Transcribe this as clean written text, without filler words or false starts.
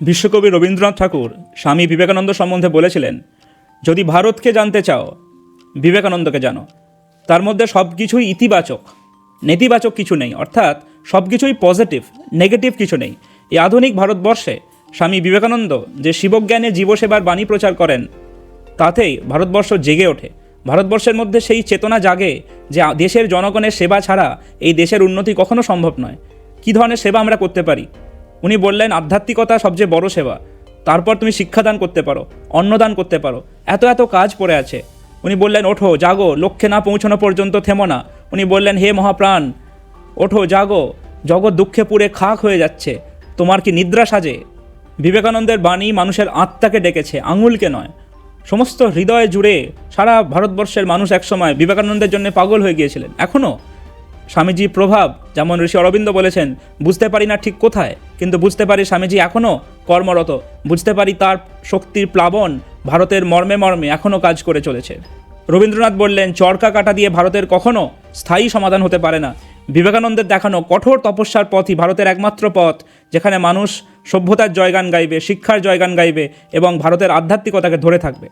বিশ্বকবি রবীন্দ্রনাথ ঠাকুর স্বামী বিবেকানন্দ সম্বন্ধে বলেছিলেন, যদি ভারতকে জানতে চাও বিবেকানন্দকে জানো। তার মধ্যে সব কিছুই ইতিবাচক, নেতিবাচক কিছু নেই, অর্থাৎ সব কিছুই পজিটিভ, নেগেটিভ কিছু নেই। এই আধুনিক ভারতবর্ষে স্বামী বিবেকানন্দ যে শিবজ্ঞানে জীবসেবার বাণী প্রচার করেন, তাতেই ভারতবর্ষ জেগে ওঠে। ভারতবর্ষের মধ্যে সেই চেতনা জাগে যে দেশের জনগণের সেবা ছাড়া এই দেশের উন্নতি কখনো সম্ভব নয়। কী ধরনের সেবা আমরা করতে পারি? উনি বললেন, আধ্যাত্মিকতা সবচেয়ে বড় সেবা। তারপর তুমি শিক্ষাদান করতে পারো, অন্নদান করতে পারো, এত এত কাজ পড়ে আছে। উনি বললেন, ওঠো জাগো, লক্ষ্যে না পৌঁছানো পর্যন্ত থেমো না। উনি বললেন, হে মহাপ্রাণ, ওঠো জাগো, জগৎ দুঃখে পুড়ে খাক হয়ে যাচ্ছে, তোমার কি নিদ্রা সাজে? বিবেকানন্দের বাণী মানুষের আত্মাকে ডেকেছে, আঙুলকে নয়। সমস্ত হৃদয় জুড়ে সারা ভারতবর্ষের মানুষ একসময় বিবেকানন্দের জন্য পাগল হয়ে গিয়েছিলেন। এখনও স্বামীজির প্রভাব, যেমন ঋষি অরবিন্দ বলেছেন, বুঝতে পারি না ঠিক কোথায়, কিন্তু বুঝতে পারি স্বামীজি এখনও কর্মরত, বুঝতে পারি তার শক্তির প্লাবন ভারতের মর্মে মর্মে এখনও কাজ করে চলেছে। রবীন্দ্রনাথ বললেন, চরকা কাটা দিয়ে ভারতের কখনও স্থায়ী সমাধান হতে পারে না। বিবেকানন্দের দেখানো কঠোর তপস্যার পথই ভারতের একমাত্র পথ, যেখানে মানুষ সভ্যতার জয়গান গাইবে, শিক্ষার জয়গান গাইবে এবং ভারতের আধ্যাত্মিকতাকে ধরে থাকবে।